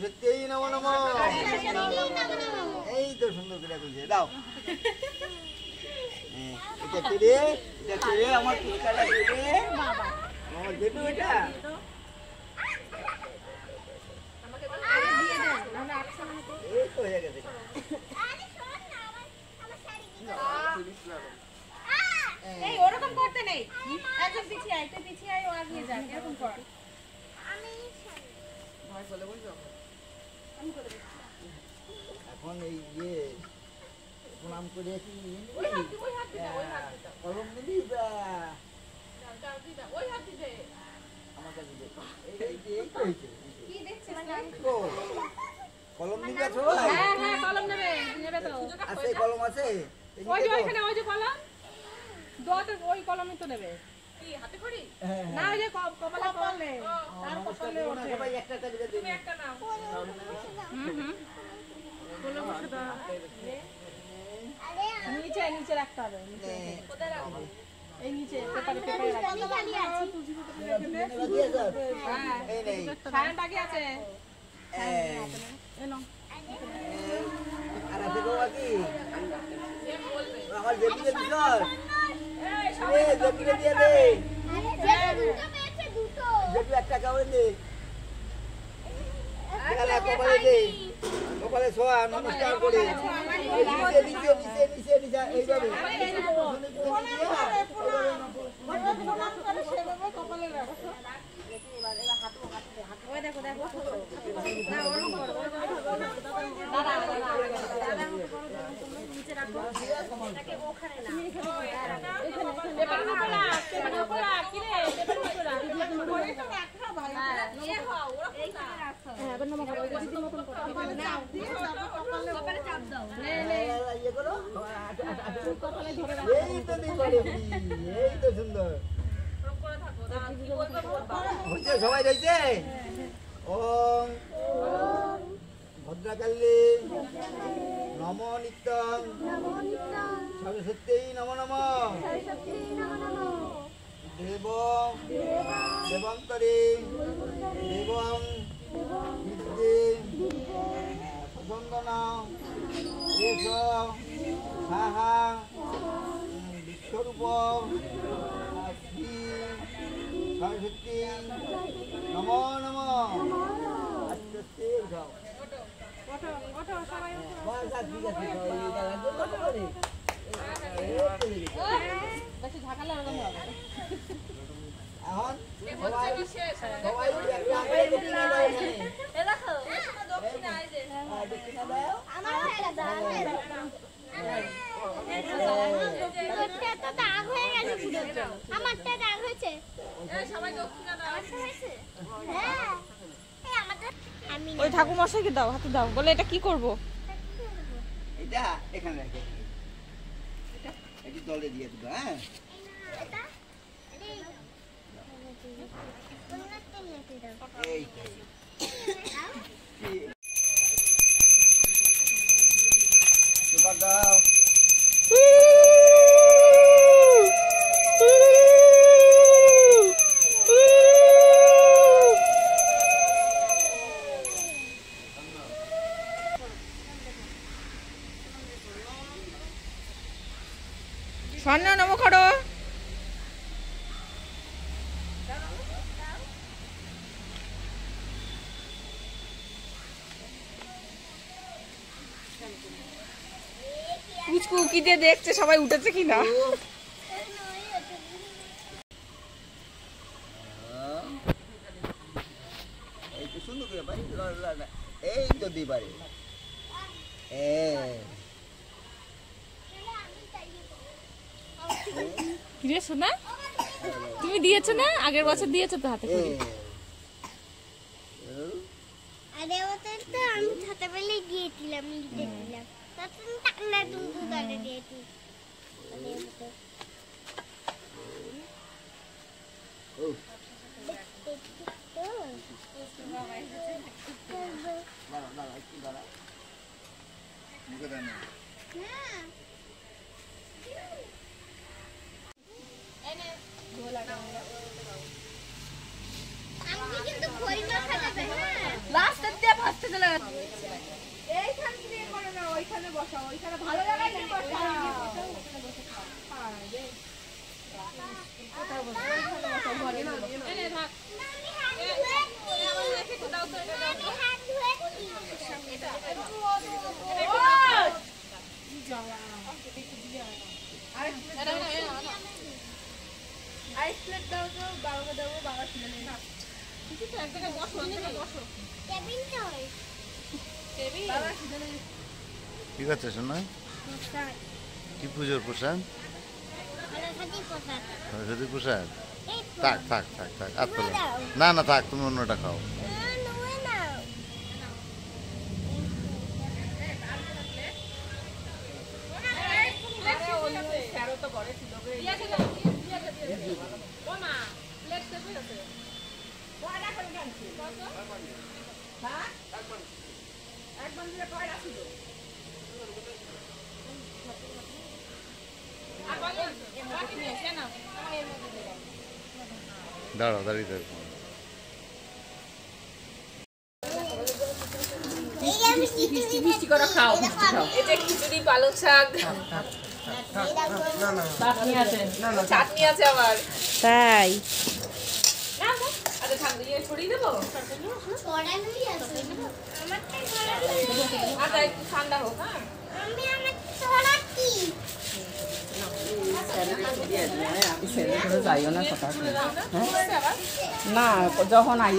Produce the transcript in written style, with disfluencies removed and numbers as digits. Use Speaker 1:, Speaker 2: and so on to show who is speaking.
Speaker 1: সরস্বতী নমো নমো। এই তো সুন্দর করে কইছে দাও। এটা কে রে আমার পুষ্কাটা কে রে বাবা আমার জেঠু এটা আমাকে আরে দিয়ে দেন আমরা একসাথে এই তো হয়ে গেছে আরে শোন না আমার শাড়ি দিও এই ওরকম করতে নেই একদম পিছিয়ে আয় তুই পিছিয়ে আয় ও আগে যা এরকম কর আমি ভয় বলে বলছো আমি করে দিচ্ছি এখন এই প্রণাম করে কি ওই হাত দিতে কলম দিবি বা দাও দিদা ওই হাত দিতে আমার কাছে দে এই কইছে কি দেখছিস কলম নিবে তো হ্যাঁ হ্যাঁ কলম নেবে তো আছে কলম আছে ওই যে ওইখানে ওই যে কলম দোতে ওই কলমই তো নেবে কি হাতে খড়ি না ওই যে কপালে কপালে আর কপালে ওঠে সবাই একটা একটা দিবে তুমি একটা নাও কলম আছে দাও নিচে নিচে রাখতে হবে নিচে কোথায় রাখবো এই নিচে পেপারে রাখি খালি আছে তুলসী পাতা রেখে দে হ্যাঁ এই নেই ছায়ান বাকি আছে এই নাও আর আছে গো বাকি আমার জেবিকে দিছর এই জেবিকে দিয়ে দে জেবি দুটো পেয়েছে দুটো জেবি একটা কাউরে দে এলা কপালে দে কপালে সোয়া নমস্কার করে নিচে নিচে নিচে নিচে নিচে এইভাবে প্রণাম করে সেভাবে কপালে রাখো এবার হাত ওই দেখো দেখো না ওরকম করো দাদা নিচে রাখো এটাকে ওখানে না এখানে পেপার উপরে রাখ পেপার উপরে রাখ কি রে পেপার উপরে রাখ ওই তো রাখো ভাই এ হও এইখানে রাখো হ্যাঁ এবার নমো করো ওই দিদি মতন করো না দিয়ে কপালে চাপ দাও নে নে ইয়ে করো কপালে ধরে রাখো এই তো দিবারে এই তো সুন্দর ওরকম করে থাকো না কি বলবো বলবা হইছে সবাই রইছে ওম ভদ্রকালী নমো নিত্যং সরস্বতী নমো নমো দেব দেবন্তরী দেবং বিদ্যে প্রচন্দন এস সাহা বিশ্বরূপ শ্রী সরস্বতী নমো নমো আচ্ছা ঠিক যাও ওঠো সবাই ওঠো ঠিক আছে বেশি ঝাঁকালে এরকম হবে এখন সবাই একটা আগে দক্ষিণা দাও এখানে এ দেখো দক্ষিণা এই যে দক্ষিণা দাও আমার হয়ে দাও এটা দাগ হয়ে গেছে পুরো আমারটা দাগ হয়েছে এই সবাই দক্ষিণা দাও হয়েছে হ্যাঁ এই আমাদের আমি ওই ঠাকুর মশাইকে দাও হাতে দাও বলে এটা কি করব এটা এখানে রাখো এটা এই দলে দিয়ে দিবা হ্যাঁ এটা এই সুপার দাও স্বর্ণ নম করো কুচকুকি দিয়ে দেখছে সবাই উঠেছে কিনা এই তো সুন্দর করে ভাই এই তো দিবারে কিরে সোনা তুমি দিয়েছো না আগের বছর দিয়েছো তো হাতে করে আরে ওটা তো আমি ছোটবেলায় দিয়েছিলাম লিখেছিলাম তখন টাকলা দুধ গালে দিয়েছি ও লাস্ট এইখান থেকে করো না, ওইখানে বসাও, ওইখানে ভালো জায়গায় নিয়ে বসাও। আইস প্লেট দাও তো, বাবাকে দেবো, বাবা কিনে নেই না।
Speaker 2: কি করছে শোনা? কি পুজোর প্রসাদ? সরস্বতী প্রসাদ? থাক থাক থাক থাক, আর তোলো না, না থাক, তুমি অন্যটা খাও। দাঁড়াও, দাঁড়িয়ে থাকো।
Speaker 3: মিষ্টি করে খাও, মিষ্টি খাও। এটা খিচুড়ি, পালং শাক, চাটনি আছে আবার।
Speaker 1: তাই
Speaker 3: আচ্ছা ঠান্ডা দিয়ে ছড়িয়ে দেবো। আচ্ছা একটু ঠান্ডা হোক। হ্যাঁ
Speaker 4: না যখন আই